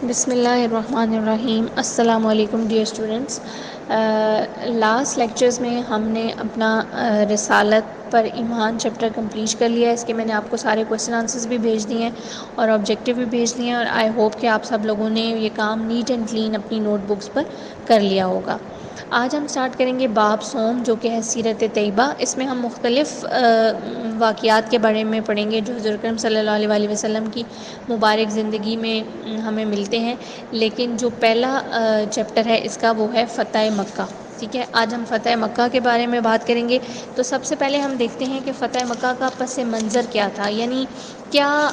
بسم اللہ الرحمن الرحیم۔ السلام علیکم ڈیئر اسٹوڈنٹس۔ لاسٹ لیکچرز میں ہم نے اپنا رسالت پر ایمان چیپٹر کمپلیٹ کر لیا ہے۔ اس کے میں نے آپ کو سارے کویشچن آنسرز بھی بھیج دیے ہیں اور آبجیکٹیو بھی بھیج دیے ہیں، اور آئی ہوپ کہ آپ سب لوگوں نے یہ کام نیٹ اینڈ کلین اپنی نوٹ بکس پر کر لیا ہوگا۔ آج ہم سٹارٹ کریں گے باب صوم، جو کہ ہے سیرت طیبہ۔ اس میں ہم مختلف واقعات کے بارے میں پڑھیں گے جو حضور اکرم صلی اللہ علیہ وآلہ وسلم کی مبارک زندگی میں ہمیں ملتے ہیں، لیکن جو پہلا چیپٹر ہے اس کا وہ ہے فتح مکہ۔ ٹھیک ہے، آج ہم فتح مکہ کے بارے میں بات کریں گے۔ تو سب سے پہلے ہم دیکھتے ہیں کہ فتح مکہ کا پس منظر کیا تھا، یعنی کیا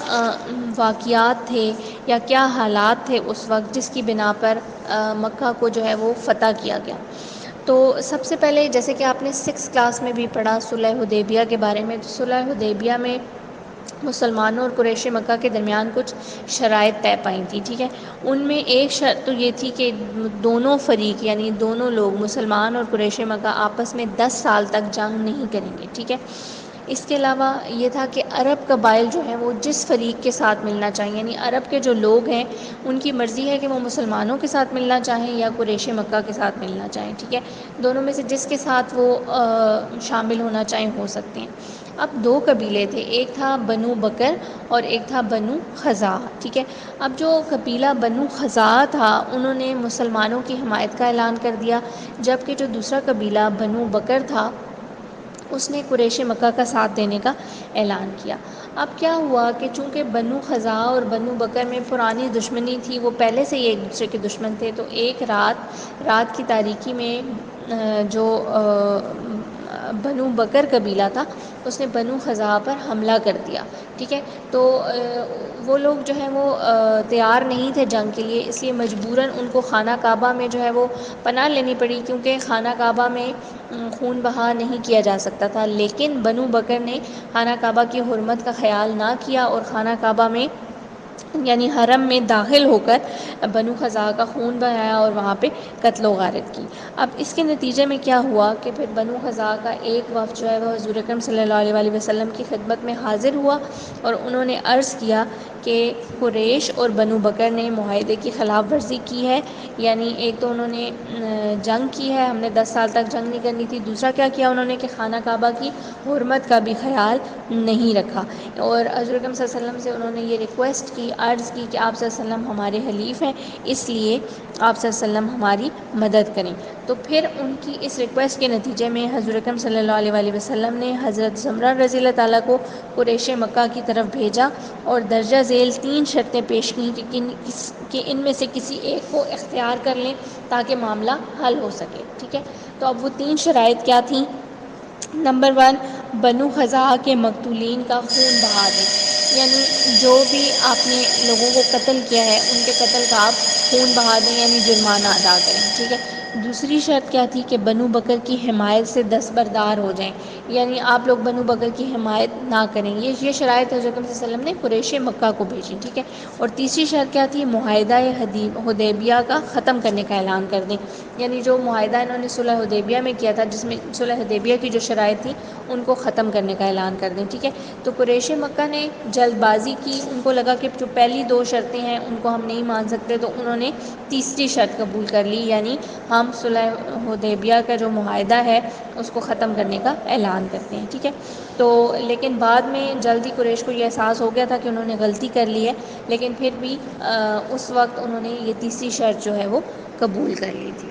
واقعات تھے یا کیا حالات تھے اس وقت جس کی بنا پر مکہ کو جو ہے وہ فتح کیا گیا۔ تو سب سے پہلے جیسے کہ آپ نے 6 کلاس میں بھی پڑھا صلح حدیبیہ کے بارے میں، صلح حدیبیہ میں مسلمانوں اور قریش مکہ کے درمیان کچھ شرائط طے پائی تھیں۔ ٹھیک ہے، ان میں ایک شرط تو یہ تھی کہ دونوں فریق یعنی دونوں لوگ مسلمان اور قریش مکہ آپس میں 10 سال تک جنگ نہیں کریں گے۔ ٹھیک ہے، اس کے علاوہ یہ تھا کہ عرب قبائل جو ہیں وہ جس فریق کے ساتھ ملنا چاہیں، یعنی عرب کے جو لوگ ہیں ان کی مرضی ہے کہ وہ مسلمانوں کے ساتھ ملنا چاہیں یا قریش مکہ کے ساتھ ملنا چاہیں۔ ٹھیک ہے، دونوں میں سے جس کے ساتھ وہ شامل ہونا چاہیں ہو سکتے ہیں۔ اب 2 قبیلے تھے، ایک تھا بنو بکر اور ایک تھا بنو خزاع۔ ٹھیک ہے، اب جو قبیلہ بنو خزاع تھا انہوں نے مسلمانوں کی حمایت کا اعلان کر دیا، جبکہ جو دوسرا قبیلہ بنو بکر تھا اس نے قریش مکہ کا ساتھ دینے کا اعلان کیا۔ اب کیا ہوا کہ چونکہ بنو خزاع اور بنو بکر میں پرانی دشمنی تھی، وہ پہلے سے ہی ایک دوسرے کے دشمن تھے، تو ایک رات کی تاریکی میں جو بنو بکر قبیلہ تھا اس نے بنو خزاع پر حملہ کر دیا۔ ٹھیک ہے، تو وہ لوگ جو ہیں وہ تیار نہیں تھے جنگ کے لیے، اس لیے مجبوراً ان کو خانہ کعبہ میں جو ہے وہ پناہ لینی پڑی، کیونکہ خانہ کعبہ میں خون بہا نہیں کیا جا سکتا تھا۔ لیکن بنو بکر نے خانہ کعبہ کی حرمت کا خیال نہ کیا اور خانہ کعبہ میں یعنی حرم میں داخل ہو کر بنو خزاع کا خون بہایا اور وہاں پہ قتل و غارت کی۔ اب اس کے نتیجے میں کیا ہوا کہ پھر بنو خزاع کا ایک وفد جو ہے وہ حضور اکرم صلی اللہ علیہ وآلہ وسلم کی خدمت میں حاضر ہوا اور انہوں نے عرض کیا کہ قریش اور بنو بکر نے معاہدے کی خلاف ورزی کی ہے، یعنی ایک تو انہوں نے جنگ کی ہے، ہم نے 10 سال تک جنگ نہیں کرنی تھی، دوسرا کیا کیا انہوں نے کہ خانہ کعبہ کی حرمت کا بھی خیال نہیں رکھا، اور حضور اکرم صلی اللہ علیہ وسلم سے انہوں نے یہ ریکویسٹ کی، عرض کی کہ آپ صلی اللہ علیہ وسلم ہمارے حلیف ہیں، اس لیے آپ صلی اللہ علیہ وسلم ہماری مدد کریں۔ تو پھر ان کی اس ریکویسٹ کے نتیجے میں حضور اکرم صلی اللہ علیہ وآلہ وسلم نے حضرت زمرہ رضی اللہ تعالیٰ کو قریش مکہ کی طرف بھیجا اور درجہ ذیل 3 شرطیں پیش کیں کہ ان میں سے کسی ایک کو اختیار کر لیں تاکہ معاملہ حل ہو سکے۔ ٹھیک ہے، تو اب وہ 3 شرائط کیا تھیں؟ نمبر 1، بنو خزاع کے مقتولین کا خون بہا دیں، یعنی جو بھی آپ نے لوگوں کو قتل کیا ہے ان کے قتل کا آپ خون بہا دیں، یعنی جرمانہ ادا کریں۔ ٹھیک ہے، دوسری شرط کیا تھی کہ بنو بکر کی حمایت سے دستبردار ہو جائیں، یعنی آپ لوگ بنو بکر کی حمایت نہ کریں۔ یہ شرائط حضرت صلی اللہ علیہ وسلم نے قریش مکہ کو بھیجی۔ ٹھیک ہے، اور تیسری شرط کیا تھی؟ معاہدہ حدیبیہ کا ختم کرنے کا اعلان کر دیں، یعنی جو معاہدہ انہوں نے صلح حدیبیہ میں کیا تھا، جس میں صلح حدیبیہ کی جو شرائط تھی ان کو ختم کرنے کا اعلان کر دیں۔ ٹھیک ہے، تو قریش مکہ نے جلد بازی کی، ان کو لگا کہ جو پہلی 2 شرطیں ہیں ان کو ہم نہیں مان سکتے، تو انہوں نے تیسری شرط قبول کر لی، یعنی ہم صلح حدیبیہ کا جو معاہدہ ہے اس کو ختم کرنے کا اعلان کرتے ہیں۔ ٹھیک ہے، تو لیکن بعد میں جلدی قریش کو یہ احساس ہو گیا تھا کہ انہوں نے غلطی کر لی ہے، لیکن پھر بھی اس وقت انہوں نے یہ تیسری شرط جو ہے وہ قبول کر لی تھی۔